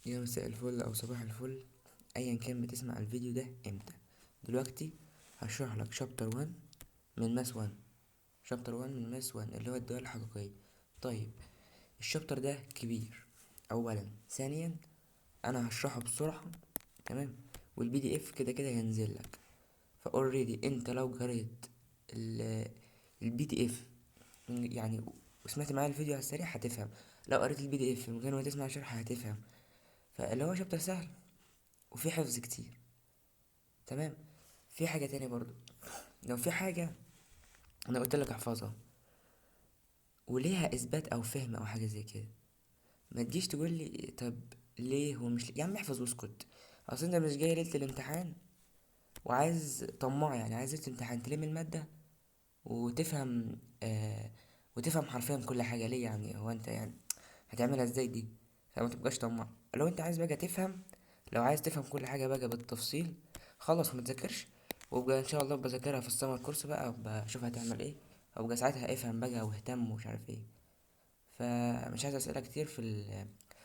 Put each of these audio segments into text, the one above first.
يا مساء الفل او صباح الفل، ايا كان بتسمع الفيديو ده امتى. دلوقتي هشرح لك شابتر 1 من ماس 1. شابتر 1 من ماس 1 اللي هو الدول الحقيقية. طيب، الشابتر ده كبير اولا. ثانيا، انا هشرحه بسرعة، تمام؟ والبي دي اف كده كده هينزل لك. فاوريدي انت لو قريت البي دي اف يعني وسمعت معايا الفيديو على السريع هتفهم. لو قريت البي دي اف من غير ما تسمع شرح هتفهم. فاللي هو شابتر سهل وفي حفظ كتير، تمام. في حاجة تاني برضو، لو في حاجة انا قلت لك احفظها وليها اثبات او فهم او حاجة زي كده، ما تجيش تقول لي طب ليه هو مش يا عم احفظ واسكت. اصل انت مش جاي ليلة الامتحان وعايز طماع، يعني عايز ليلة الامتحان تلم المادة وتفهم وتفهم حرفيا كل حاجة. ليه يعني؟ هو انت يعني هتعملها ازاي دي؟ فما تبقاش طماع. لو انت عايز بقى تفهم، لو عايز تفهم كل حاجة بقى بالتفصيل، خلاص ما تذاكرش. وابقى ان شاء الله بذاكرها في السمر كورس بقى، وبشوف هتعمل ايه. وابقى ساعتها افهم بقى واهتم ومش عارف ايه. فمش عايز اسئله كتير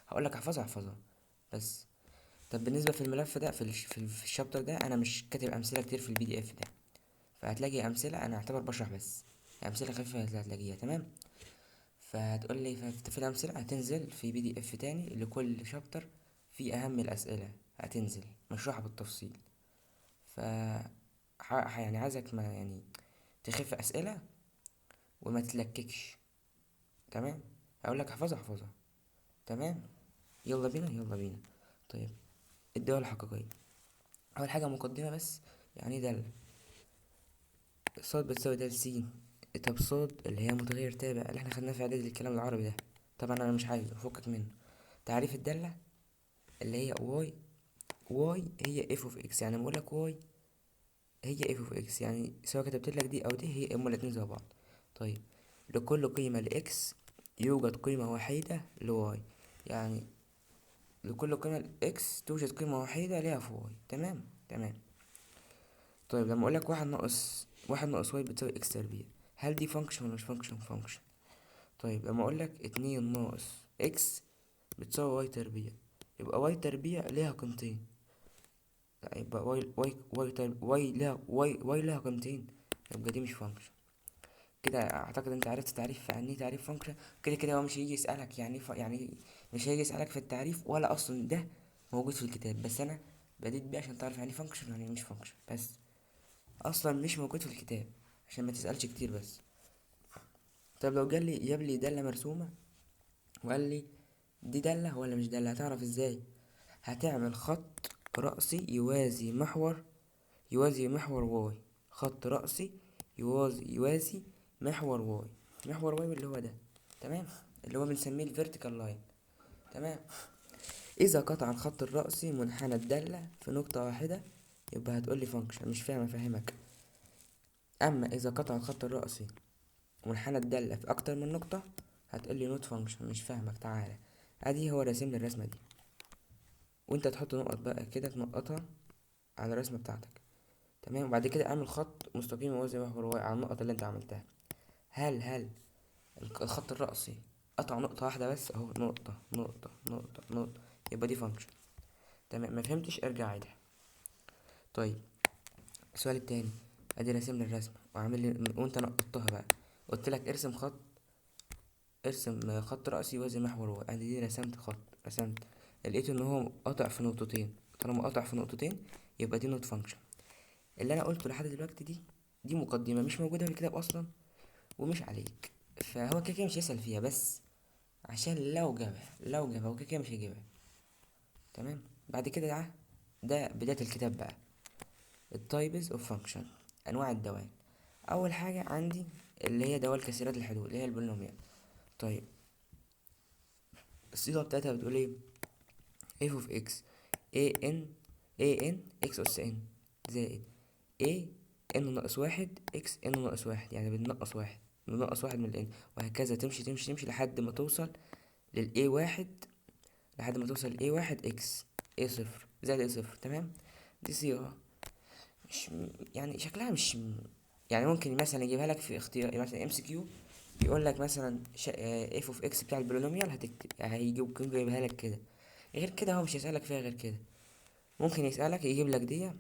هقول لك احفظها احفظها بس. طب بالنسبه في الملف ده في الشابتر ده انا مش كاتب امثله كتير في البي دي اف ده. فهتلاقي امثله، انا اعتبر بشرح بس، امثله خفيفه هتلاقيها، تمام. فهتقول لي في الامثله هتنزل في بي دي اف تاني لكل شابتر، في اهم الاسئله هتنزل مشروحه بالتفصيل. ف يعني عايزك ما يعني تخف اسئله وما تتلككش، تمام. هقول لك احفظها احفظها، تمام. يلا بينا يلا بينا. طيب، الدول الحقيقيه. اول حاجه مقدمه بس. يعني ايه دالة؟ صاد بتساوي دال س. طب صاد اللي هي متغير تابع اللي احنا خدناه في اعدادي الكلام العربي ده، طبعا انا مش عايزه، فكك منه. تعريف الدالة اللي هي واي. واي هي اف اوف اكس، يعني بقول لك واي هي اف اوف اكس، يعني سواء كتبت لك دي او دي هي هما الاتنين زي بعض. طيب، لكل قيمة لاكس يوجد قيمة وحيدة لواي، يعني لكل قيمة لاكس توجد قيمة وحيدة ليها في واي، تمام تمام. طيب لما اقولك واحد ناقص واي بتساوي اكس تربيع، هل دي فانكشن ولا مش فانكشن؟ فانكشن. طيب لما اقولك 2 ناقص اكس بتساوي واي تربيع، يبقى واي تربيع ليها قيمتين. لا، يبقى واي لها قيمتين، يبقى دي مش فانكشن. كده اعتقد انت عرفت تعريف يعني ايه تعريف فانكشن. كده كده هو مش هيجي يسألك يعني يعني مش هيجي يسألك في التعريف، ولا اصلا ده موجود في الكتاب، بس انا بديت بيه عشان تعرف يعني ايه فانكشن يعني مش فانكشن، بس اصلا مش موجود في الكتاب عشان ما تسألش كتير بس. طب لو جاب لي دالة مرسومة وقال لي دي دالة ولا مش دالة، هتعرف ازاي؟ هتعمل خط رأسي يوازي محور واي. خط رأسي يوازي محور واي. محور واي اللي هو ده، تمام، اللي هو بنسميه الفيرتيكال لاين، تمام. اذا قطع الخط الرأسي منحنى الدالة في نقطة واحدة يبقى هتقولي فانكشن. مش فاهم افهمك. اما اذا قطع الخط الرأسي منحنى الدالة في اكتر من نقطة هتقولي نوت فانكشن. مش فاهمك، تعالى ادي هو راسم لي الرسمة دي، وانت تحط نقط بقى كده تنقطها على الرسمة بتاعتك، تمام. وبعد كده اعمل خط مستقيم يوازي محور واي على النقط اللي انت عملتها. هل الخط الرأسي قطع نقطة واحدة بس اهو، نقطة نقطة نقطة نقطة، يبقى دي فانكشن، تمام. ما فهمتش ارجع عيدها. طيب، السؤال التاني، ادي راسم لي الرسمة وعامل لي وانت نقطتها بقى. قلت لك ارسم خط رأسي يوازي محور واي، ادي دي رسمت خط، رسمت، لقيت ان هو قطع في نقطتين. طالما قطع في نقطتين يبقى دي نوت فانكشن. اللي انا قلته لحد دلوقتي دي مقدمة مش موجودة في الكتاب اصلا ومش عليك، فهو كده كده مش هيسأل فيها، بس عشان لو جابها هو كده كده مش هيجيبها، تمام. بعد كده ده بداية الكتاب بقى. التايبز اوف فانكشن، انواع الدوال. اول حاجة عندي اللي هي دوال كثيرات الحدود اللي هي البولينوميال. طيب، الصيغة بتاعتها بتقول ايه؟ f of x a n x اس n زائد a n ناقص واحد x n ناقص واحد، يعني بننقص واحد من ال n، وهكذا تمشي تمشي تمشي لحد ما توصل لل a واحد، لحد ما توصل a واحد x a صفر زائد a صفر، تمام. دي صيغة مش يعني شكلها مش يعني ممكن مثلا يجيبها لك في اختيار مثلا ام سي كيو، يقول لك مثلا اف اوف اكس بتاع البولينوميال هتكتب، هيجيب ممكن يجيبها لك كده. غير كده هو مش هيسألك فيها غير كده. ممكن يسألك يجيب لك دي،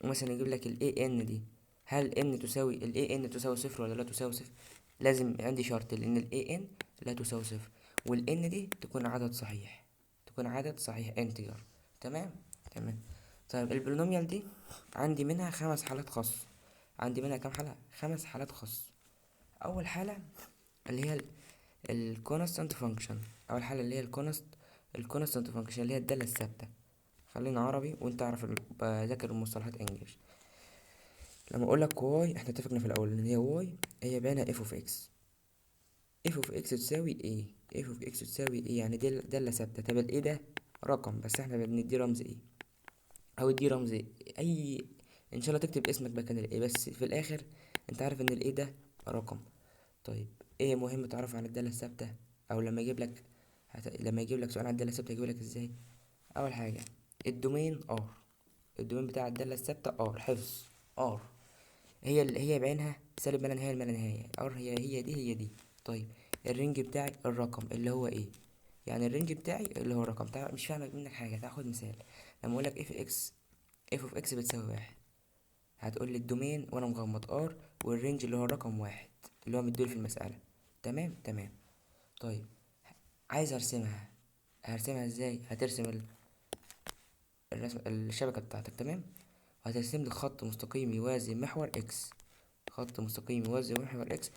ومثلا يجيب لك ال AN دي، هل N تساوي ال AN تساوي صفر ولا لا تساوي صفر. لازم عندي شرط لأن ال AN لا تساوي صفر، وال N دي تكون عدد صحيح، تكون عدد صحيح انتجر. تمام. تمام. طيب البولينوميال دي عندي منها 5 حالات خاصة. عندي منها كام حالة؟ 5 حالات خاصة. أول حالة اللي هي الكونستانت فانكشن. أول حالة اللي هي الكونستانت فانكشن اللي هي الدالة الثابتة. خلينا عربي وانت اعرف بذاكر المصطلحات انجليش. لما اقول لك واي، احنا اتفقنا في الاول ان هي واي هي بيانها اف اوف اكس. اف اوف اكس تساوي ايه؟ اف اوف اكس تساوي ايه؟ يعني دي دالة ثابتة. طب الايه ده رقم، بس احنا بندي رمز ايه او ادي رمز إيه؟ اي، ان شاء الله تكتب اسمك مكان الايه، بس في الاخر انت عارف ان الايه ده رقم. طيب ايه مهم تعرف عن الدالة الثابتة؟ او لما يجيب لك لما يجيب لك سؤال عن الدالة الثابتة يجيب لك ازاي؟ اول حاجة الدومين ار، الدومين بتاع الدالة الثابتة ار، حفظ ار هي اللي هي بعينها سالب ما لا نهاية لما لا نهاية، ار هي دي. طيب الرينج بتاعي الرقم اللي هو ايه؟ يعني الرينج بتاعي اللي هو الرقم. مش فاهمك منك حاجة. تاخد مثال. لما اقولك اف اوف اكس بتساوي واحد، هتقول لي الدومين وانا مغمض ار، والرينج اللي هو الرقم واحد اللي هو مديول في المسألة. تمام. تمام. طيب عايز ارسمها، هرسمها ازاي؟ هترسم الرسم الشبكة بتاعتك. تمام. وهترسم لي خط مستقيم يوازي محور اكس، خط مستقيم يوازي محور اكس،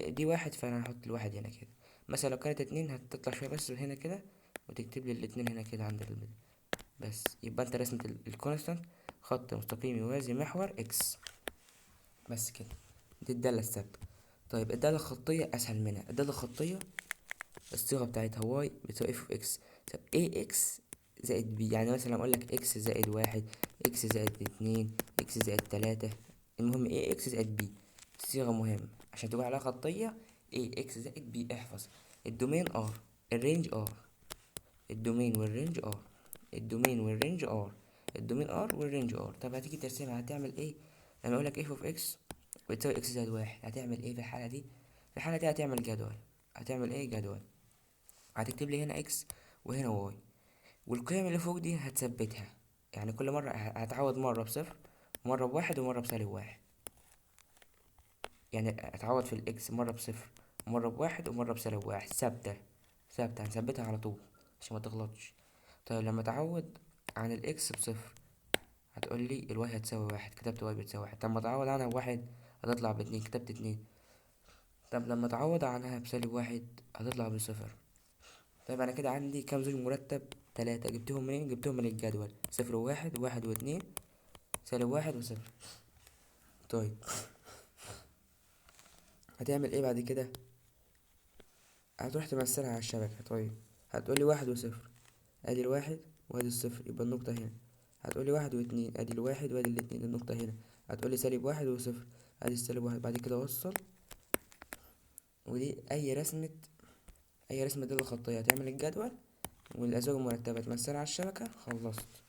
دي واحد، فانا هحط الواحد هنا كده. مثلا لو كانت اتنين هتطلع شوية بس هنا كده، وتكتب لي الاتنين هنا كده عند بس يبقى انت رسمت الكونستانت خط مستقيم يوازي محور اكس. بس كده، دي الدالة الثابتة. طيب الدالة الخطية اسهل منها. الدالة الخطية الصيغة بتاعتها واي بتساوي اف اوف اكس. طب ايه اكس زائد بي؟ يعني مثلا اقول لك اكس زائد واحد، اكس زائد اتنين، اكس زائد تلاتة. المهم ايه اكس زائد بي. صيغة مهمة عشان تبقى علاقة خطية. ايه اكس زائد بي. احفظ الدومين ار، الرينج ار، الدومين والرينج ار، الدومين والرينج ار، الدومين ار والرينج ار. طب هتيجي ترسمها هتعمل ايه؟ لما اقول لك اف اوف اكس بتساوي اكس زائد واحد، هتعمل ايه في الحالة دي؟ في الحالة دي هتعمل جدول. هتعمل ايه؟ جدول. هتكتب لي هنا اكس وهنا واي، والقيم اللي فوق دي هتثبتها. يعني كل مرة هتعوض مرة بصفر، مرة بواحد، ومرة بسالب واحد. يعني هتعوض في الاكس مرة بصفر، مرة بواحد، ومرة بسالب واحد. ثابتة، ثابتة هنثبتها على طول عشان ما تغلطش. طيب لما تعوض عن الاكس بصفر هتقول لي الواي هتساوي واحد، كتبت واي بتساوي واحد. طب ما تعوض عنها بواحد هتطلع باتنين، كتبت اتنين. طب لما تعوض عنها بسالب واحد هتطلع بصفر. طيب انا كده عندي كام زوج مرتب؟ تلاتة. جبتهم منين؟ جبتهم من الجدول. صفر وواحد، واحد واتنين، سالب واحد وصفر. طيب هتعمل ايه بعد كده؟ هتروح تمثلها على الشبكة. طيب هتقولي واحد وصفر، ادي الواحد وادي الصفر، يبقى النقطة هنا. هتقولي واحد واتنين، ادي الواحد وادي الاتنين، النقطة هنا. هتقولي سالب واحد وصفر، ادي السالب واحد. بعد كده وصل. ودي اي رسمة دالة خطية هتعمل الجدول والازواج المرتبة تمثلها على الشبكة. خلصت.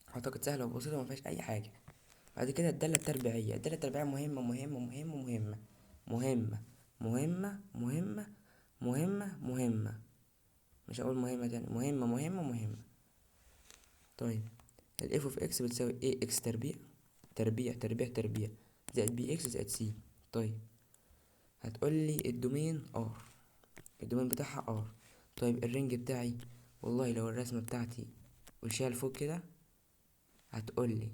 اعتقد سهلة وبسيطة ومفيهاش اي حاجة. بعد كده الدالة التربيعية. الدالة التربيعية مهمة مهمة مهمة مهمة مهمة مهمة مهمة مهمة مهمة. مش هقول مهمة تاني، مهمة مهمة مهمة. طيب الاف اوف اكس بتساوي ايه اكس تربيع تربيع تربيع تربيع زائد بي اكس زائد سي. طيب هتقولي الدومين ار، الدومين بتاعها ار. طيب الرينج بتاعي، والله لو الرسمة بتاعتي وشها لفوق كده هتقولي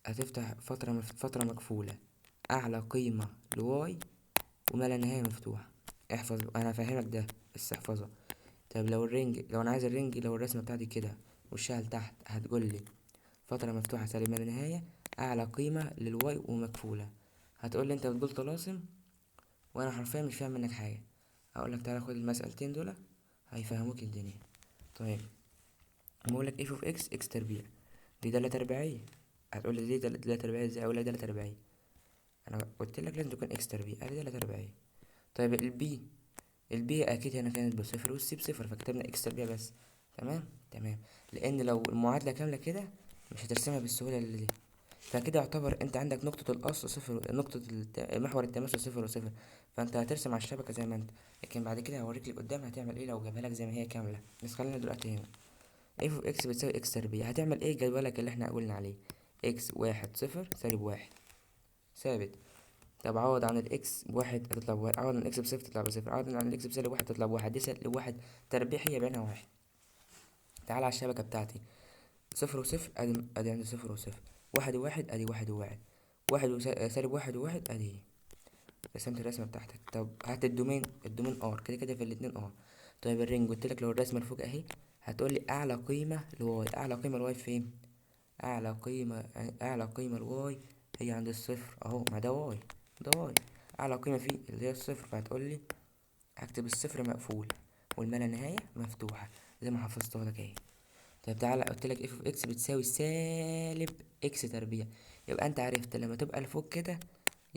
هتفتح فترة مقفولة أعلى قيمة لواي وما لا نهاية مفتوحة. احفظ، أنا هفهمك ده بس احفظها. طب لو أنا عايز الرينج، لو الرسمة بتاعتي كده وشها لتحت هتقولي فترة مفتوحة سالب ما لا نهاية أعلى قيمة للواي ومقفولة. هتقولي أنت بتقول طلاسم وأنا حرفيا مش فاهم منك حاجة. هقولك تعالى خد المسألتين دول هيفهموك الدنيا. طيب بقولك اف اوف اكس اكس تربيع، دي دالة تربيعية. هتقولي دي دالة تربيعية ازاي؟ أقولك دالة تربيعية، انا قلت لك لازم تكون اكس تربيع، ادي دالة تربيعية. طيب البي اكيد هنا كانت بصفر والسي بصفر، فكتبنا اكس تربيع بس. تمام. تمام. لان لو المعادلة كاملة كده مش هترسمها بالسهولة اللي دي. فكده يعتبر انت عندك نقطة الأصل صفر، محور التماس صفر وصفر. فانت هترسم على الشبكة زي ما انت، لكن بعد كده هوريك اللي قدام هتعمل ايه لو جابها لك زي ما هي كاملة. بس خلينا دلوقتي هنا اف اوف اكس بتساوي اكس تربيع، هتعمل ايه جدولك اللي احنا قلنا عليه، اكس واحد صفر سالب واحد ثابت. طب عوض عن الاكس بواحد هتطلع بواحد، عوض عن الاكس بصفر تطلع بصفر، عوض عن الاكس بسالب واحد تطلع بواحد، دي سالب واحد تربيع هي بعينها واحد. تعال على الشبكة بتاعتي، صفر وصفر ادي عندي صفر وصفر، واحد وواحد ادي واحد وواحد، سالب واحد وواحد ادي. رسمت الرسمة بتاعتك. طب هات الدومين ار كده كده في الاتنين ار. طيب الرينج قلت لك لو الرسمة اللي فوق اهي، هتقول لي اعلى قيمة لواي، اعلى قيمة لواي فين؟ اعلى قيمة لواي هي عند الصفر اهو، ما ده واي، ده واي اعلى قيمة فيه اللي هي الصفر. فهتقول لي هكتب الصفر مقفول والما لا نهاية مفتوحة زي ما حفظتها لك اهي. طيب تعالى قلت لك اف اوف اكس بتساوي سالب اكس تربيع، يبقى انت عرفت لما تبقى لفوق كده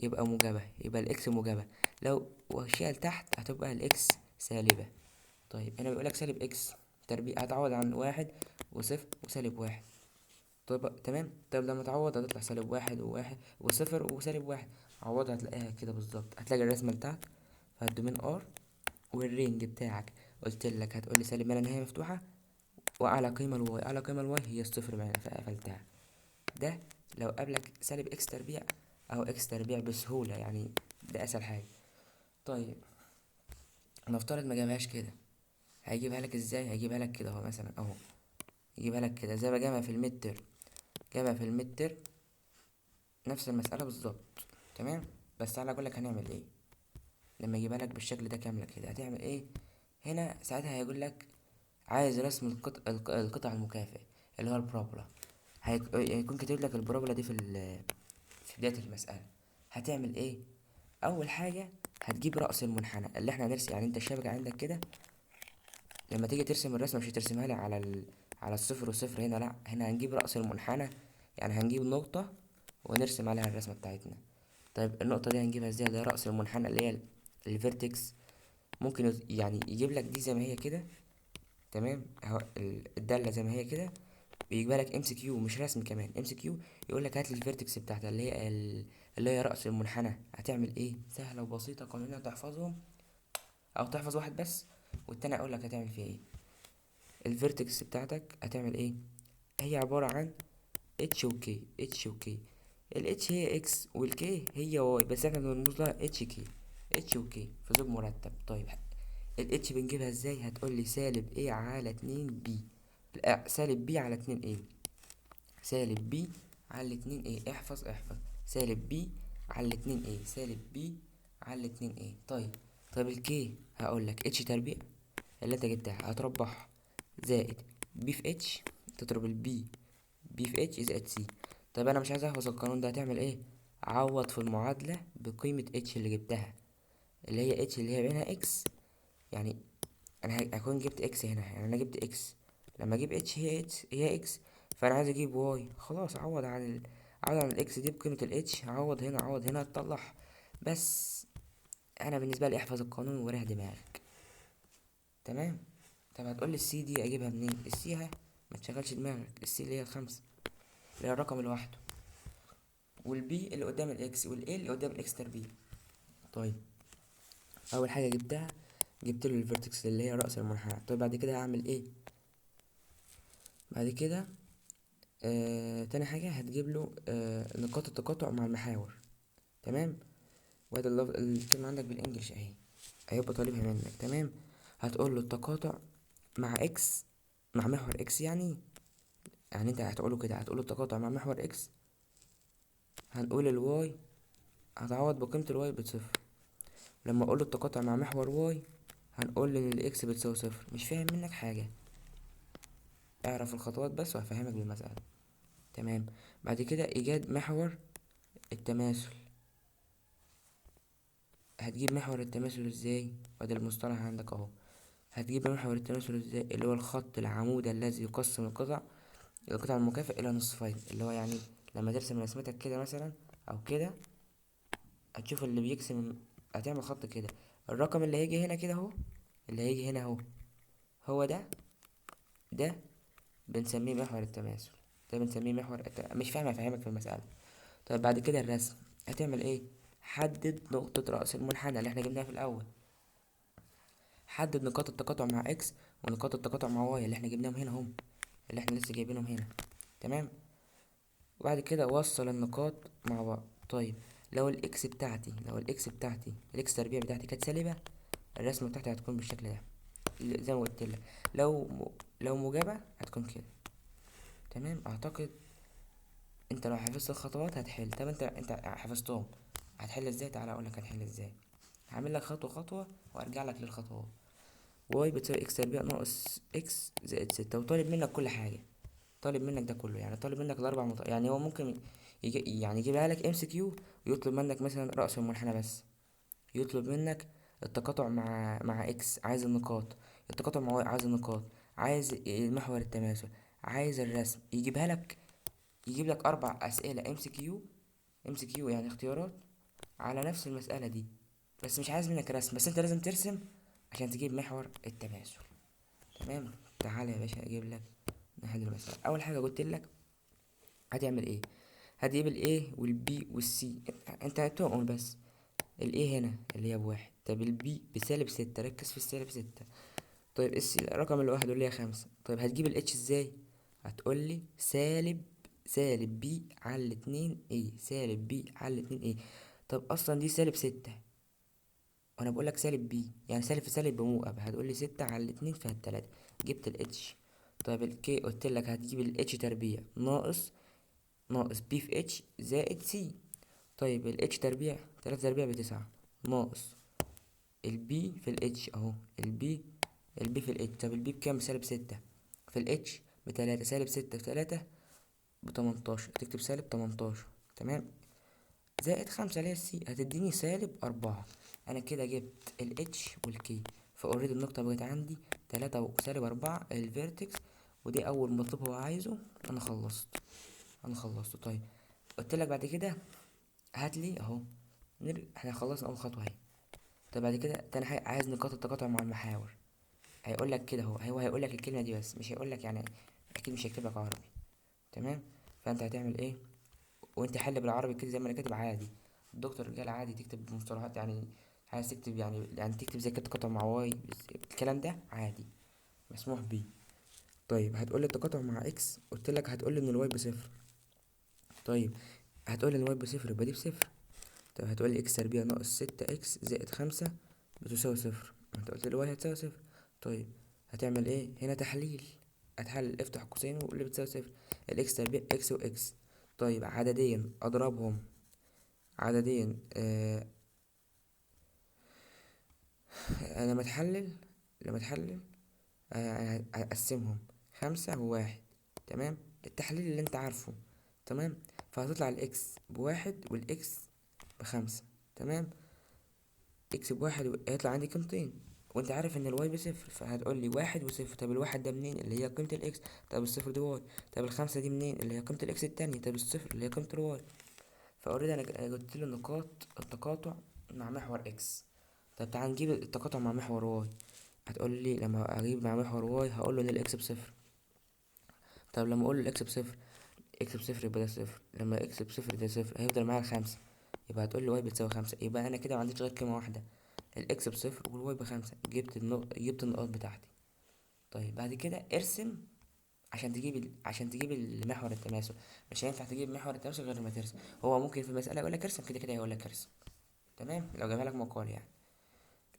يبقى موجبة، يبقى الاكس موجبة، لو وشيها لتحت هتبقى الاكس سالبة. طيب هنا بيقولك سالب اكس تربيع، هتعوض عن واحد وصفر وسالب واحد. طيب تمام. طيب لما تعوض هتطلع سالب واحد وواحد وصفر وسالب واحد، عوضها هتلاقيها كده بالظبط، هتلاقي الرسمة بتاعتك فالدومين ار والرينج بتاعك قلت لك هتقولي سالب ما لا نهاية مفتوحة، واعلى قيمة الواي، اعلى قيمة الواي هي الصفر معانا فقفلتها. ده لو قابلك سالب اكس تربيع او اكس تربيع بسهولة يعني، ده اسهل حاجة. طيب نفترض ما جابهاش كده، هيجيبها لك ازاي؟ هيجيبها لك كده اهو، مثلا اهو يجيبها لك كده زي ما جابها في المتر، جابها في المتر نفس المسألة بالظبط. تمام. بس تعالى اقول لك هنعمل ايه لما يجيبها لك بالشكل ده كاملة كده، هتعمل ايه هنا ساعتها؟ هيقول لك عايز رسم القطع المكافئ اللي هو البرابولا. هيكون كاتب لك البرابولا دي في بداية المسألة. هتعمل ايه؟ اول حاجة هتجيب رأس المنحنى اللي احنا هنرسم، يعني انت الشبكة عندك كده لما تيجي ترسم الرسمة مش هترسمها لي على الصفر والصفر هنا، لا هنا هنجيب رأس المنحنى، يعني هنجيب نقطة ونرسم عليها الرسمة بتاعتنا. طيب النقطة دي هنجيبها ازاي؟ ده رأس المنحنى اللي هي الفيرتكس. ممكن يعني يجيب لك دي زي ما هي كده، تمام اهو الدالة زي ما هي كده، بيجيبها لك ام سي كيو مش رسم كمان، ام سي كيو يقول لك هات لي الفيرتكس بتاعتها اللي هي رأس المنحنى. هتعمل ايه؟ سهلة وبسيطة، قوانين تحفظهم او تحفظ واحد بس والتاني اقول لك هتعمل فيه ايه. الفيرتكس بتاعتك هتعمل ايه؟ هي عبارة عن اتش وكي، اتش وكي، الاتش هي اكس والكي هي واي، بس احنا بنرمز لها اتش كي، اتش وكي في زوج مرتب. طيب الاتش بنجيبها ازاي؟ هتقول لي سالب ايه على اتنين بي، لا سالب بي على اتنين ايه، سالب بي على الاتنين ايه، احفظ سالب بي على الاتنين ايه، سالب بي على الاتنين ايه. طيب الكي هقول لك اتش تربيع اللي انت جبتها هتربح زائد بي في اتش، تضرب البي بي في اتش زائد سي. طيب انا مش عايز احفظ القانون ده، هتعمل ايه؟ عوض في المعادلة بقيمة اتش اللي جبتها اللي هي اتش اللي هي بينها اكس، يعني انا هكون جبت اكس هنا، يعني انا جبت اكس لما اجيب اتش هي اتش هي اكس، فانا عايز اجيب واي، خلاص عوض عن الاكس دي بقيمة الاتش، عوض هنا تطلع. بس انا بالنسبة لي احفظ القانون وريح دماغك. تمام. طب هتقول لي السي دي اجيبها منين؟ السي ها، ما تشغلش دماغك، السي اللي هي الخمسة اللي هي الرقم لوحده، والبي اللي قدام الاكس، والاي اللي قدام الاكس تربيع. طيب اول حاجة جبت له الفيرتكس اللي هي رأس المنحنى. طيب بعد كده هعمل ايه؟ بعد كده تاني حاجة هتجيب له نقاط التقاطع مع المحاور. تمام. وهذا الكلمة عندك بالانجلش اهي، هيبقى طالبها منك. تمام. هتقول له التقاطع مع اكس، مع محور اكس، يعني انت هتقوله كده، هتقوله التقاطع مع محور اكس، هنقول الواي هتعوض بقيمة الواي بصفر. لما اقوله التقاطع مع محور واي هنقول ان الاكس بتساوي صفر. مش فاهم منك حاجة، اعرف الخطوات بس وهفهمك بالمسألة. تمام. بعد كده ايجاد محور التماثل، هتجيب محور التماثل ازاي؟ وده المصطلح عندك اهو. هتجيب محور التماثل ازاي؟ اللي هو الخط العمودي الذي يقسم القطع المكافئ الى نصفين، اللي هو يعني لما ترسم رسمتك كده مثلا او كده، هتشوف اللي بيقسم، هتعمل خط كده، الرقم اللي هيجي هنا كده اهو، اللي هيجي هنا اهو، هو ده بنسميه محور التماثل، ده بنسميه مش فاهم، افهمك في المسألة. طيب بعد كده الرسم هتعمل ايه؟ حدد نقطة رأس المنحنى اللي احنا جبناها في الأول، حدد نقاط التقاطع مع اكس ونقاط التقاطع مع واي اللي احنا جبناهم هنا هم، اللي احنا لسه جايبينهم هنا. تمام. وبعد كده وصل النقاط مع بعض. طيب لو الاكس تربيع بتاعتي كانت سالبة، الرسمة بتاعتي هتكون بالشكل ده زي ما قلت لك. لو موجبة هتكون كده. تمام. اعتقد انت لو حفظت الخطوات هتحل. طب انت حفظتهم، هتحل ازاي؟ تعالى اقول لك هتحل ازاي. هعمل لك خطوة خطوة وارجع لك للخطوات. واي بتساوي اكس تربيع ناقص اكس زائد 6، وطالب منك كل حاجة، طالب منك ده كله، يعني طالب منك يعني هو ممكن يعني يجيبها لك ام سي كيو، ويطلب منك مثلا رأس المنحنى بس، يطلب منك التقاطع مع اكس عايز النقاط، التقاطع مع واي عايز النقاط، عايز محور التماثل، عايز الرسم، يجيبها لك، يجيب لك 4 أسئلة ام سي كيو يعني اختيارات على نفس المسألة دي، بس مش عايز منك رسم، بس انت لازم ترسم عشان تجيب محور التماثل. تمام. تعالى يا باشا اجيب لك نحل المسألة. اول حاجة قلت لك هتعمل ايه، هتجيب الايه والبي والسي، انت هتقول بس الايه هنا اللي هي بواحد، طب البي بسالب 6، ركز في السالب 6. طيب السي الرقم الواحد اللي هي 5. طيب هتجيب الاتش ازاي؟ هتقول لي سالب بي على 2 ايه، سالب بي على 2 ايه. طب اصلا دي سالب 6، وانا بقول لك سالب بي يعني سالب في سالب بموجب، هتقول لي 6 على 2 فيها 3. جبت الاتش. طيب الكي قلت لك هتجيب الاتش تربيع ناقص بي في اتش زائد سي. طيب الاتش تربيع 3 تربيع ب9 ناقص البي في الاتش اهو، البي في الاتش. طب البي بكام؟ بسالب 6 في الاتش ب3، سالب 6 في 3 ب18، تكتب سالب 18. تمام. زائد 5 اللي هي السي هتديني سالب 4. انا كده جبت الاتش والكي، فاوريدي النقطة بقت عندي 3 وسالب 4 الفيرتكس، ودي اول مطلوب هو عايزه. انا خلصت. طيب قلت لك بعد كده هاتلي اهو، احنا خلصنا اول خطوة اهي. طب بعد كده تاني حاجة عايز نقاط التقاطع مع المحاور. هيقول لك كده هو هيقول لك الكلمة دي بس مش هيقول لك يعني، اكيد مش هيكتب لك عربي. تمام. فانت هتعمل ايه؟ وانت حل بالعربي كده زي ما انا كاتب عادي، الدكتور قال عادي تكتب مصطلحات، يعني عايز تكتب يعني تكتب زي كده تقاطع مع واي، الكلام ده عادي مسموح بيه. طيب هتقول لي التقاطع مع اكس، قلت لك هتقول لي ان الواي بصفر. طيب هتقول لي ان الواي بصفر يبقى دي بصفر. طب هتقول لي اكس تربيع ناقص 6 اكس زائد 5 بتساوي صفر، انت قلت لي واي هتساوي صفر. طيب هتعمل ايه هنا؟ تحليل. هتحلل، افتح قوسين وقول لي بتساوي صفر. الاكس تربيع اكس واكس. طيب عدديا اضربهم، عدديا لما تحلل هقسمهم 5 و1. تمام. التحليل اللي انت عارفه. تمام. فهتطلع الاكس بواحد والاكس ب5. تمام. اكس بواحد هيطلع عندي قيمتين، وانت عارف ان الواي بصفر، فهتقول لي واحد وصفر. طب الواحد ده منين؟ اللي هي قيمة الاكس. طب الصفر دي واي. طب ال5 دي منين؟ اللي هي قيمة الاكس التانية. طب الصفر اللي هي قيمة الواي. فاوريدي انا قلت له نقاط التقاطع مع محور اكس. طب تعال نجيب التقاطع مع محور واي. هتقول لي لما اجيب مع محور واي هقول له ان الاكس بصفر. طب لما اقول له الاكس بصفر، اكس بصفر يبقى ده صفر، لما اكس بصفر ده صفر هيفضل معايا 5، يبقى هتقول لي واي بتساوي 5. يبقى انا كده معنديش غير قيمة واحدة، الاكس بصفر والواي ب5. جبت النقاط بتاعتي. طيب بعد كده ارسم عشان تجيب المحور التماثل. مش هينفع تجيب محور التماثل غير لما ترسم. هو ممكن في المسألة يقول لك ارسم، كده كده هيقول لك ارسم. تمام. لو جابها لك مقال يعني،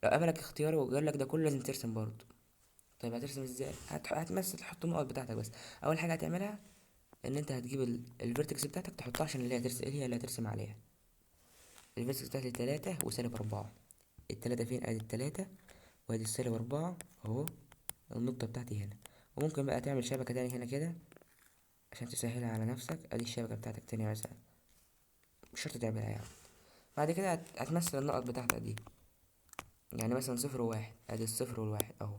لو قابلك اختياري وقال لك ده كله لازم ترسم برضه. طيب هترسم ازاي؟ هتمثل تحط النقط بتاعتك بس. اول حاجه هتعملها ان انت هتجيب الفيرتكس بتاعتك تحطها عشان اللي هترسم، اللي هي اللي هترسم عليها. الفيرتكس بتاعتي 3 وسالب 4. التلاتة فين؟ ادي التلاتة وادي السالب 4 اهو، النقطة بتاعتي هنا. وممكن بقى تعمل شبكة تاني هنا كده عشان تسهلها على نفسك. ادي الشبكة بتاعتك تانية مثلا، مش شرط تعملها يعني. بعد كده هتمثل النقط بتاعتك دي، يعني مثلا 0 و1، ادي الصفر والواحد اهو.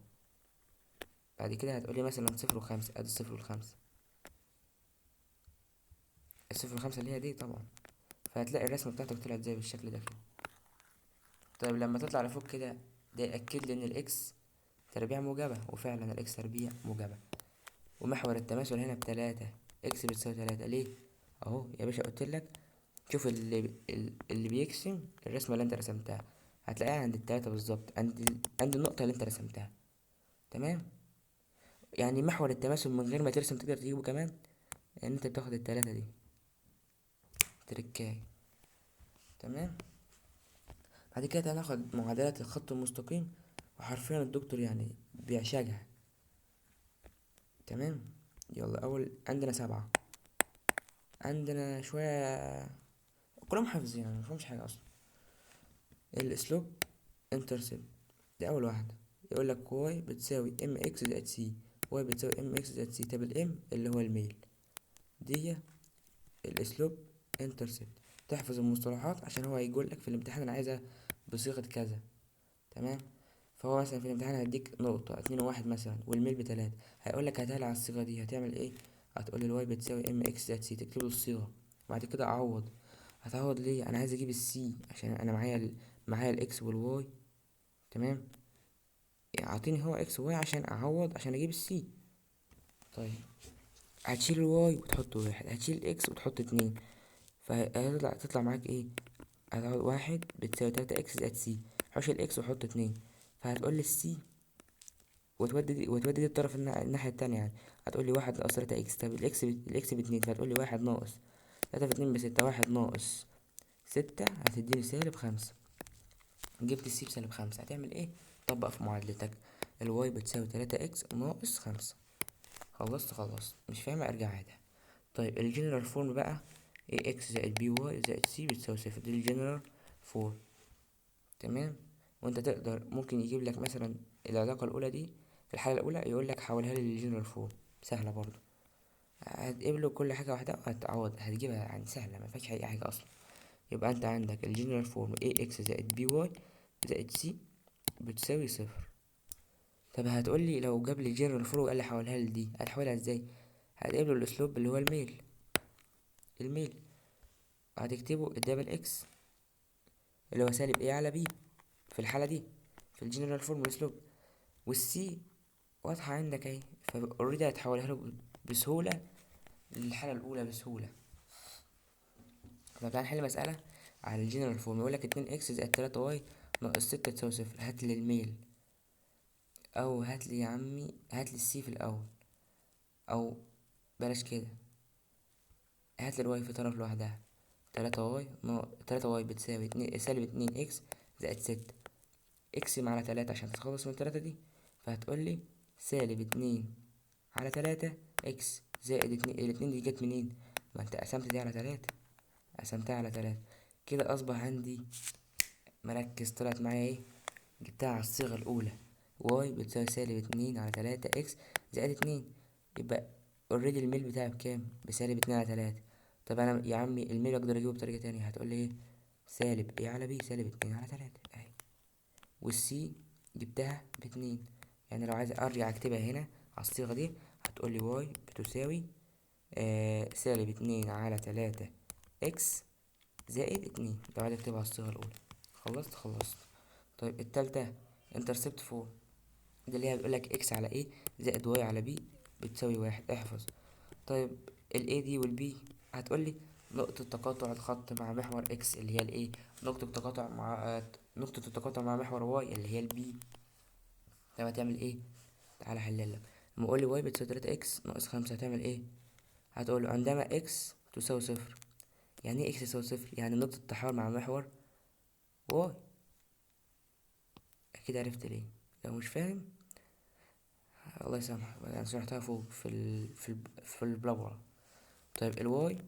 بعد كده هتقولي مثلا 0 و5، ادي الصفر والخمسة، الصفر والخمسة اللي هي دي طبعا. فهتلاقي الرسمة بتاعتك طلعت زي بالشكل ده كده. طيب لما تطلع لفوق كده، ده يأكد لي ان الاكس تربيع موجبة، وفعلا الاكس تربيع موجبة. ومحور التماثل هنا ب3، اكس بتساوي 3 ليه؟ اهو يا باشا قلت لك شوف اللي بيقسم الرسمة اللي انت رسمتها هتلاقيها عند التلاتة بالظبط، عند النقطة اللي انت رسمتها. تمام. يعني محور التماثل من غير ما ترسم تقدر تجيبه كمان، ان انت بتاخد التلاتة دي تركاية. تمام. بعد كده هناخد معادلات الخط المستقيم، وحرفيا الدكتور يعني بيعشقها. تمام. يلا، اول عندنا 7، عندنا شوية كلهم حافظين يعني مفهمش حاجة اصلا. الاسلوب انترسبت دي اول واحدة، يقول لك واي بتساوي ام اكس زائد سي، واي بتساوي ام اكس زائد سي. طب الام اللي هو الميل دي الاسلوب انترسبت. تحفظ المصطلحات عشان هو يقول لك في الامتحان انا عايزها بصيغة كذا. تمام. فهو مثلا في الامتحان هيديك نقطة 2 و1 مثلا والميل ب3، هيقول لك هتعلى على الصيغة دي هتعمل ايه؟ هتقول الواي بتساوي ام اكس زائد سي، تكتب له الصيغة. وبعد كده اعوض. هتعوض ليه؟ انا عايز اجيب السي عشان انا معايا الاكس والواي. تمام. يعني اعطيني هو اكس وواي عشان اعوض عشان اجيب السي. طيب، هتشيل الواي وتحط 1، هتشيل الاكس وتحط 2، تطلع معاك ايه؟ هتقعد 1 بتساوي 3 اكس زائد سي، حوش الاكس وحط 2، فهتقول لي السي وتودي دي الطرف الناحية التانية يعني. هتقول لي 1 ناقص 3 اكس. طب الاكس ب2، فهتقول لي 1 ناقص 3 في 2 ب6، 1 ناقص 6 هتديني -5. جبت السي ب -5، هتعمل ايه؟ طبق في معادلتك، الواي بتساوي 3 اكس ناقص 5. خلصت مش فاهمة ارجع عادها. طيب الجنرال فورم بقى، ايه اكس زائد بي واي زائد سي بتساوي 0، دي الجنرال فورم. تمام. وانت تقدر ممكن يجيب لك مثلا العلاقة الأولى دي، في الحالة الأولى يقول لك حولها لي للجنرال فورم، سهلة برضو. هتقبله كل حاجة واحدة هتعوض هتجيبها يعني سهلة، ما فيهاش أي حاجة أصلا. يبقى أنت عندك الجنرال فورم ايه اكس زائد بي واي زائد سي بتساوي 0. طب هتقولي لو جاب لي جنرال فورم وقال لي حولها لي دي، هتحولها ازاي؟ هتقبله الأسلوب اللي هو الميل هتكتبه الدبل اكس اللي هو سالب ايه على بي في الحالة دي في الجنرال فورم الأسلوب، والسي واضحة عندك اهي، فاوريدي هتحولها له بسهولة للحالة الأولى بسهولة. طب تعالى نحل مسألة على الجنرال فورم، يقولك 2 اكس زائد 3 واي ناقص 6 تساوي 0. هاتلي الميل، أو هاتلي يا عمي هاتلي السي في الأول، أو بلاش كده، هاتلي الواي في طرف لوحدها. 3 واي بتساوي -2 اكس زائد 6، اقسم على 3 عشان تتخلص من 3 دي، فهتقولي -2 على 3 اكس زائد 2. الاتنين دي جت منين؟ ما انت قسمت دي على 3، قسمتها على 3، كده اصبح عندي مركز. طلعت معايا ايه؟ جبتها على الصيغة الأولى، واي بتساوي -2 على 3 اكس زائد 2. يبقى اوريدي الميل بتاعي بكام؟ ب -2 على 3. طب انا يا عمي الميل اقدر اجيبه بطريقة تانية، هتقولي ايه؟ سالب ايه على بي -2 على 3 اهي. والسي جبتها ب2، يعني لو عايز ارجع اكتبها هنا على الصيغة دي هتقولي واي بتساوي -2 على 3 اكس زائد 2، لو عايز اكتبها على الصيغة الأولى. خلصت. طيب التالتة انترسبت فور، دي اللي هي بيقولك اكس على ايه زائد واي على بي بتساوي 1، احفظ. طيب الاي دي والبي، هتقولي نقطة تقاطع الخط مع محور اكس اللي هي الايه، نقطة التقاطع مع محور واي اللي هي البي. طب هتعمل ايه؟ تعالى احللك. لما اقولي واي بتساوي 3 اكس ناقص 5 هتعمل ايه؟ هتقوله عندما اكس تساوي 0. يعني ايه اكس تساوي 0؟ يعني نقطة التحول مع محور واي. اكيد عرفت ليه. لو مش فاهم الله يسامحك، انا شرحتها فوق في البلابرا. طيب الواي،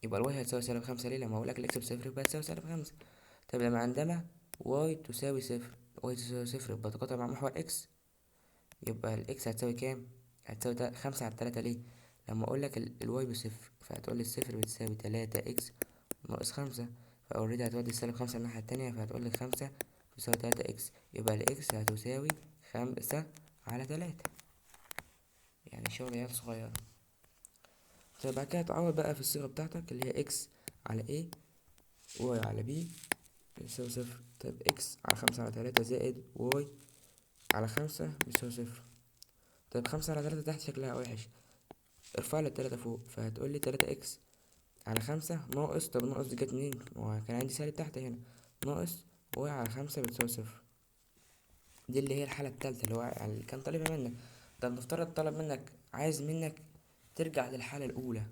يبقى الواي هتساوي -5 ليه؟ لما اقولك الاكس ب0 يبقى تساوي -5. طب لما عندما واي تساوي 0، واي تساوي 0 يبقى تقاطع مع محور اكس، يبقى الاكس هتساوي كام؟ هتساوي 5 على 3 ليه؟ لما اقولك الواي ب0، فهتقولي الصفر بتساوي 3 اكس ناقص 5، فاوريدي هتودي -5 الناحية التانية، فهتقولي 5 تساوي 3 اكس، يبقى الاكس هتساوي 5 على 3، يعني شغل عيال صغيرة. طيب بعد كده هتعوض بقى في الصيغة بتاعتك اللي هي اكس على ايه واي على بي بيساوي 0. طيب اكس على 5 على 3 زائد واي على 5 بيساوي 0. طيب 5 على 3 تحت شكلها وحش، ارفع لي 3 فوق، فهتقولي 3 اكس على 5 ناقص، طب ناقص دي جت منين؟ هو كان عندي سالب تحت هنا، ناقص واي على 5 بتساوي 0. دي اللي هي الحالة التالتة اللي كان طالبها منك. طب نفترض طلب منك، عايز منك ترجع للحالة الأولى،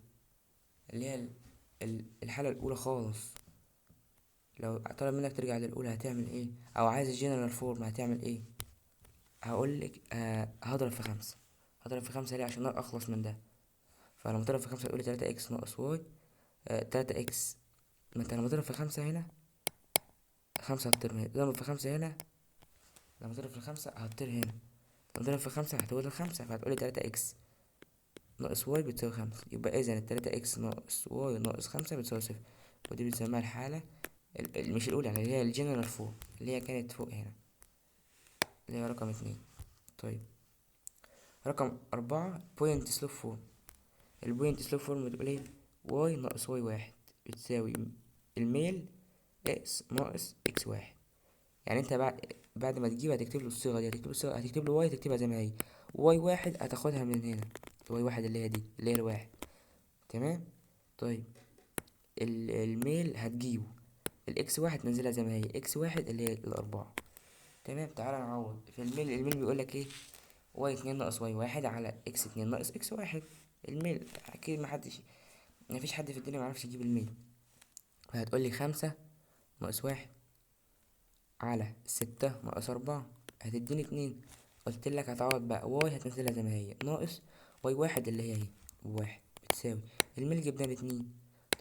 اللي هي الحالة الأولى خالص. لو طلب منك ترجع للأولى هتعمل ايه؟ أو عايز الجنرال فورم هتعمل ايه؟ هقولك هضرب في 5. هضرب في 5 ليه؟ عشان أخلص من ده. فلما تضرب في 5 هتقولي 3 اكس ناقص واي، 3 اكس. ما انت لما تضرب في 5 هنا 5 هتطير هنا، تضرب في 5 هنا، لما تضرب في 5 هتطير هنا، لما تضرب في 5 هتقول 5، فهتقولي 3 اكس ناقص واي بتساوي 5. يبقى اذا 3 اكس ناقص واي ناقص 5 بتساوي 0. ودي بنسميها الحالة مش الأولى يعني، اللي هي الجنرال فوق، اللي هي كانت فوق هنا، اللي هي رقم 2. طيب رقم 4 بوينت سلوب فورم. البوينت سلوب فورم بتقول ايه؟ واي ناقص واي واحد بتساوي الميل اكس ناقص اكس واحد. يعني انت بعد ما تجيب هتكتب له الصيغه دي، هتكتب له واي، تكتبها زي ما هي. واي واحد هتاخدها من هنا، واي واحد اللي هي دي اللي هي الواحد. تمام. طيب الميل هتجيبه، الاكس واحد تنزلها زي ما هي، اكس واحد اللي هي الاربعة. تمام. تعالى نعوض في الميل بيقول لك ايه؟ واي اتنين ناقص واي واحد على اكس اتنين ناقص اكس واحد. الميل اكيد مفيش حد في الدنيا معرفش يجيب الميل. فهتقولي 5 ناقص واحد على 6 ناقص 4 هتديني 2. قلتلك هتعوض بقى، واي هتنزلها زي ما هي ناقص واي واحد اللي هي واحد بتساوي الميل جبنا ب2.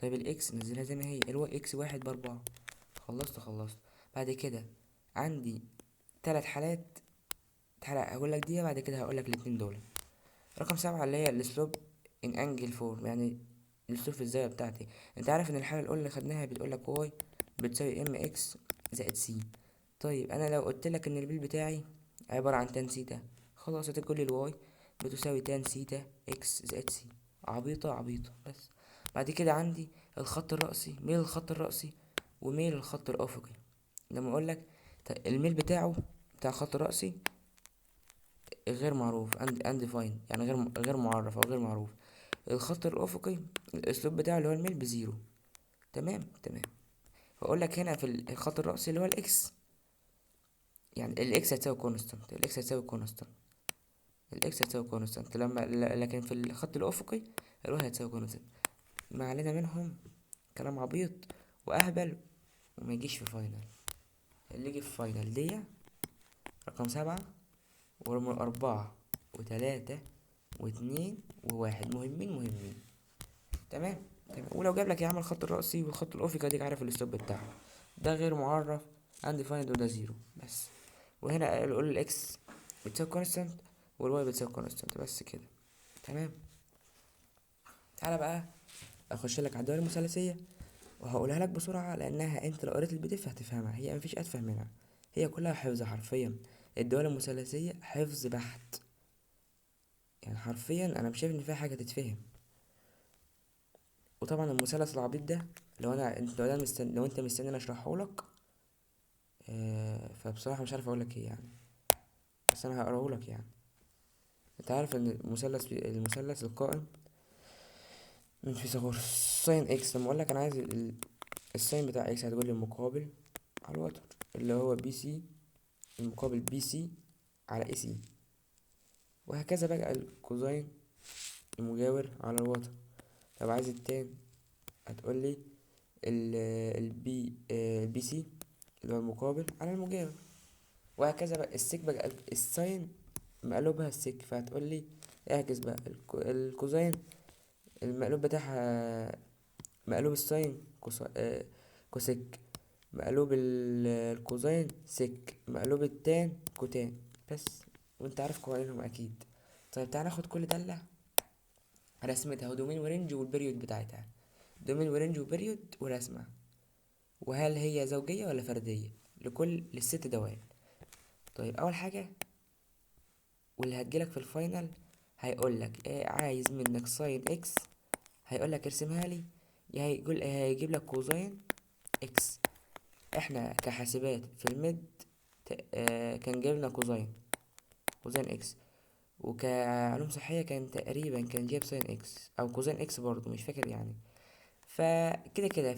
طيب الاكس نزلها زي ما هي، الواي اكس واحد ب4. خلصت. بعد كده عندي 3 حالات. تعالى هقولك دي، بعد كده هقولك الاتنين دول. رقم 7 اللي هي السلوب ان انجل فورم، يعني السلوب في الزاوية بتاعتي. انت عارف ان الحالة الأولى اللي خدناها بتقولك واي بتساوي ام اكس زائد سي. طيب انا لو قلتلك ان البيل بتاعي عبارة عن تان سيتا، خلاص هتقولي الواي بتساوي تان سيتا اكس زائد سي. عبيطة بس. بعد كده عندي الخط الرأسي، ميل الخط الرأسي وميل الخط الأفقي. لما اقولك الميل بتاع الخط الرأسي غير معروف، undefined يعني غير معرف او غير معروف. الخط الافقي الاسلوب بتاعه اللي هو الميل بزيرو. تمام. فاقول لك هنا في الخط الرأسي اللي هو الاكس، يعني الاكس هتساوي كونستانت، لكن في الخط الافقي الواي هتساوي كونستانت. ما علينا منهم، كلام عبيط واهبل وما يجيش في فاينل. اللي يجي في فاينل دي رقم 7 ورقم 4 و3 و2 و1 مهمين. تمام. ولو جاب لك يا عم الخط الرأسي والخط الأفقي اديك عارف الاسلوب بتاعه، ده غير معرف undefined وده زيرو بس. وهنا نقول الاكس بتساوي كونستانت والواي بتساوي كونستانت بس كده. تمام. تعالى بقى اخش لك على الدوائر المثلثيه وهقولها لك بسرعه، لانها انت لو قريت البي دي اف هتفهمها، هي مفيش اتفه منها، هي كلها حفظ حرفيا. الدوائر المثلثيه حفظ بحت، يعني حرفيا انا مش شايف ان فيها حاجه تتفهم. وطبعا المثلث العبيط ده لو انت مستني اشرحه لك، فبصراحه مش عارف اقول لك ايه يعني، بس انا هقراه لك يعني. انت عارف ان المثلث القائم من فيثاغورس ساين اكس، لما اقول لك انا عايز الساين بتاع اكس هتقول لي المقابل على الوتر اللي هو بي سي، المقابل بي سي على اي سي، وهكذا بقى الكوزين المجاور على الوتر. طب عايز التان هتقول لي البي سي اللي هو المقابل على المجاور، وهكذا بقى. السيك بقى الساين مقلوبها السيك، فهتقول لي اعكس بقى الكوزين المقلوب بتاعها مقلوب الساين كوسيك، مقلوب الكوزين سيك، مقلوب التان كوتان بس. وانت عارف قوانينهم اكيد. طيب تعال ناخد كل دالة رسمتها ودومين ورينج والبريود بتاعتها، دومين ورينج وبريود ورسمة، وهل هي زوجية ولا فردية للست دوائر. طيب اول حاجة واللي هتجيلك في الفاينل هيقولك عايز منك ساين اكس، هيقولك ارسمها لي، هيجيب لك كوزين اكس. احنا كحاسبات في الميد كان جايب لنا كوزين اكس، وكعلوم صحية كان تقريبا كان جايب ساين اكس او كوزين اكس برضو مش فاكر يعني. فكده كده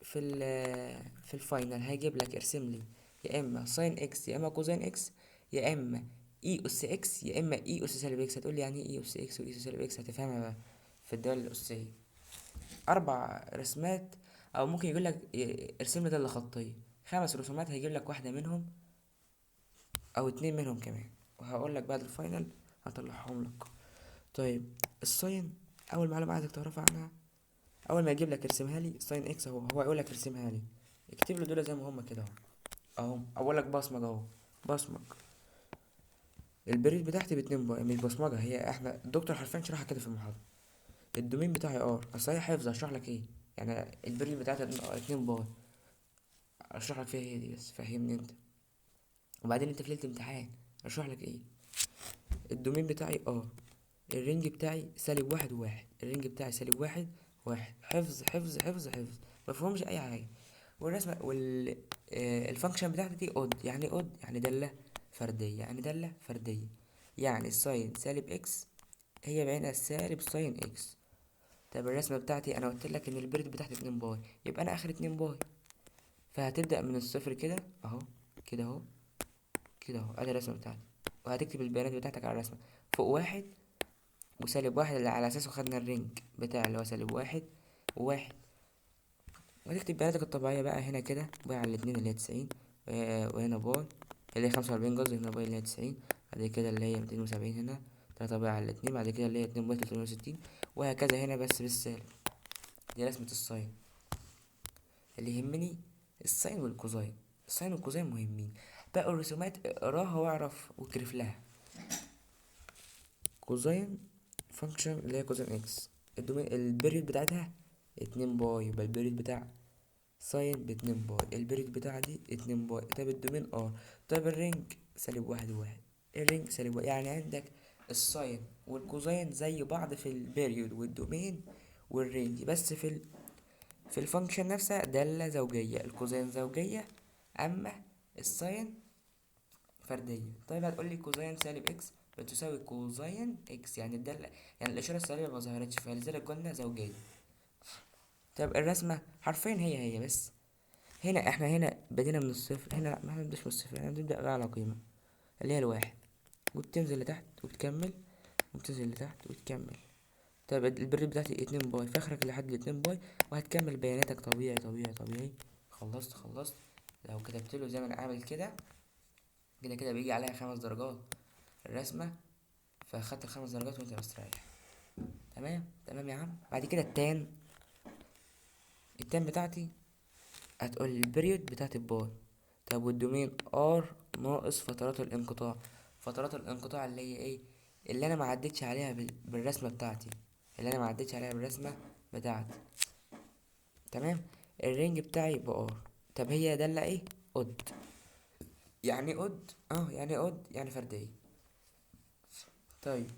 في الفاينل هيجيب لك ارسم لي يا اما ساين اكس يا اما كوزين اكس يا اما اي اس اكس يا اما اي اس سالب اكس. هتقول لي يعني ايه اي اس اكس واي اس سالب اكس؟ هتفهمها بقى في الدول الاسيه. 4 رسمات، او ممكن يقول لك ارسم لي دالة خطيه. 5 رسومات هيجيب لك واحده منهم او 2 منهم كمان، وهقول لك بعد الفاينل هطلعهم لك. طيب الساين، اول معلومه عايزك تعرفها عنها، اول ما يجيب لك ارسمها لي ساين اكس اهو، هو يقول لك ارسمها لي، اكتب له دول زي ما هما كده اهو. اقول لك بصمج اهو، بصمج البريد بتاعتي ب2 باي، مش بصمجه، هي احنا الدكتور حرفيا شرحها كده في المحاضره. الدومين بتاعي ار، اصل هي حفظ، اشرح لك ايه يعني البريد بتاعتي 2 باي، اشرح لك فيها هي دي بس، فهمني انت. وبعدين انت في ليله امتحان اشرح لك ايه؟ الدومين بتاعي ار، الرينج بتاعي -1 و1، الرينج بتاعي -1 1، حفظ حفظ حفظ حفظ، مفهومش اي حاجه. والرسمه الفانكشن بتاعتي دي اود، يعني اود يعني داله فرديه، يعني داله فرديه، يعني الساين سالب اكس هي بعينها سالب ساين اكس. طب الرسمه بتاعتي انا قلت لك ان البريد بتاعتي 2 باي، يبقى انا اخر 2 باي، فهتبدا من الصفر كده اهو، كده اهو، كده اهو، ادي الرسمه بتاعتي. وهتكتب البيانات بتاعتك على الرسمه، فوق 1 وسالب 1 اللي على اساسه خدنا الرينج بتاع اللي هو -1 و1. وهتكتب بياناتك الطبيعية بقى هنا كده، باي على الاتنين اللي هي 90، وهنا باي اللي هي 45 قصدي، هنا باي اللي هي 90، بعد كده اللي هي 270 هنا، 3 باي على الاتنين، بعد كده اللي هي 2 باي 360، وهكذا هنا بس بالسالب. دي رسمة الساين. اللي يهمني الساين والكوزاين، الساين والكوزاين مهمين. باقي الرسومات اقراها واعرف واكرف لها. كوزاين فانكشن اللي هي كوزين اكس، الدومين البيريود بتاعتها 2 باي، يبقى البيريود بتاع ساين ب2 باي، البريك بتاع دي 2 باي. طب الدومين ار، طب الرينج -1 و1، الرينج -1، يعني عندك الساين والكوزاين زي بعض في البيريود والدومين والرينج، بس في الفانكشن نفسها دالة زوجية، الكوزاين زوجية اما الساين فردية. طيب هتقولي كوزاين سالب اكس بتساوي كوزاين اكس، يعني الدالة يعني الإشارة السالبة ما ظهرتش، فلذلك قلنا زوجية. طب الرسمة حرفيا هي بس هنا احنا هنا بدينا من الصفر، هنا لا، ما احنا مبنبداش من الصفر، احنا بنبدأ بقى على قيمة اللي هي الواحد، وبتنزل لتحت وبتكمل، وبتنزل لتحت وتكمل. طيب البريد بتاعتي 2 باي، فاخرك لحد ال2 باي، وهتكمل بياناتك طبيعي طبيعي طبيعي. خلصت. لو كتبت له زي ما انا عامل كده، كده كده بيجي عليها 5 درجات الرسمة، فاخدت ال5 درجات وانت مستريح. تمام يا عم. بعد كده التان بتاعتي هتقول البريود بتاعت الباي. طب والدومين ار ناقص فترات الانقطاع، فترات الانقطاع اللي هي ايه؟ اللي انا ما عدتش عليها بالرسمه بتاعتي، اللي انا ما عدتش عليها بالرسمه بتاعتي. تمام. الرينج بتاعي بار. طب هي دالة ايه؟ اود. يعني اود يعني اود يعني فرديه. طيب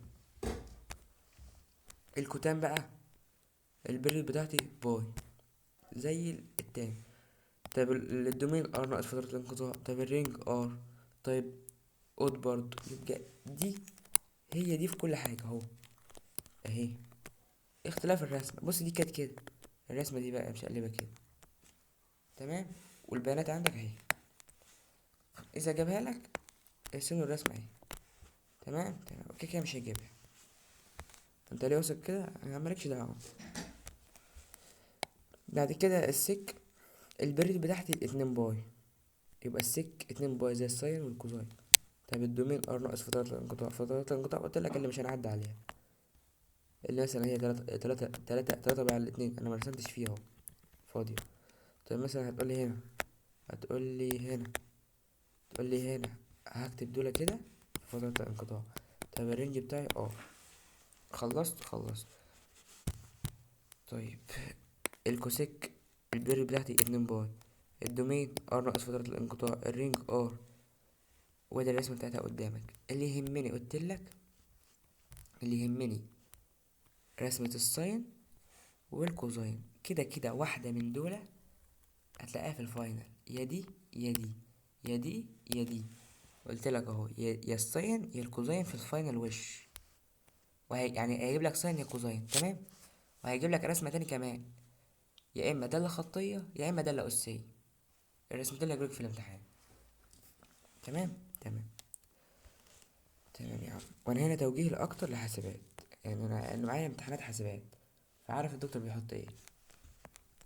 الكتان بقى، البريد بتاعتي باي زي التاني. طب الدومين ار ناقص فترة الانقطاع، طب الرينج ار، طيب اود برضو، يبقى دي هي دي في كل حاجة اهو، اهي. اختلاف الرسمة، بص دي كانت كده، الرسمة دي بقى مشقلبة كده. تمام. والبيانات عندك اهي، اذا جابها لك ارسم له الرسمة اهي. تمام اوكي كده مش هيجيبها، انت ليه واثق كده؟ انا مالكش دعوة. بعد كده السك، البريد بتاعتي 2 باي، يبقى السك 2 باي زي الساين والكوزاين. طب الدومين ار ناقص فترات الانقطاع، فترات الانقطاع قلت لك اللي مش هنعدي عليها، اللي مثلا هي 3 باي على الاتنين، انا مرسمتش فيها اهو، فاضية. طيب مثلا هتقولي هنا هكتب دول كده في فترة الانقطاع. طيب الرينج بتاعي خلصت. طيب الكوسيك، البيري بتاعتي 2 باي، الدومين ار ناقص فترة الانقطاع، الرينج ار، وادي الرسمة بتاعتها قدامك. اللي يهمني قلتلك، اللي يهمني رسمة الساين والكوزاين، كده كده واحدة من دول هتلاقيها في الفاينل، يا دي يا دي يا دي يا دي. قلت لك اهو، يا الساين يا الكوزاين في الفاينل يعني هيجيب لك ساين يا كوزاين. تمام. وهيجيب لك رسمه تاني كمان، يا اما دالة خطية يا اما دالة أسية، الرسمتين اللي هجيلك في الامتحان. تمام تمام تمام يا عم. وانا هنا توجيه الاكتر لحاسبات، يعني انا معايا امتحانات حاسبات، فعارف الدكتور بيحط ايه.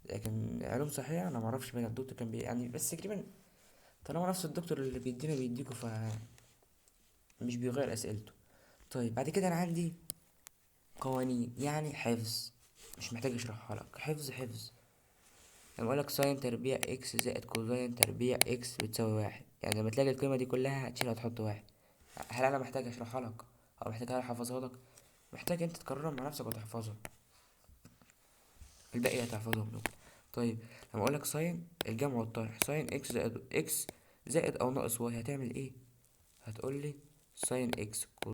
لكن علوم صحيح انا معرفش بين الدكتور كان يعني بس تقريبا طالما نفس الدكتور اللي بيدينا بيديكوا، مش بيغير اسئلته. طيب بعد كده انا عندي قوانين، يعني حفظ، مش محتاج اشرحها لك، حفظ حفظ. لما اقولك ساين تربيع اكس زائد كوزاين تربيع اكس بتساوي واحد، يعني لما تلاقي القيمة دي كلها هتشيلها وتحط واحد. هل انا محتاج اشرحها لك او محتاج انا احفظها لك؟ محتاج انت تكررها مع نفسك وتحفظها، الباقي هتحفظهم لك. طيب لما اقولك ساين الجمع والطرح، ساين اكس زائد اكس زائد او ناقص واي، هتعمل ايه؟ هتقولي ساين اكس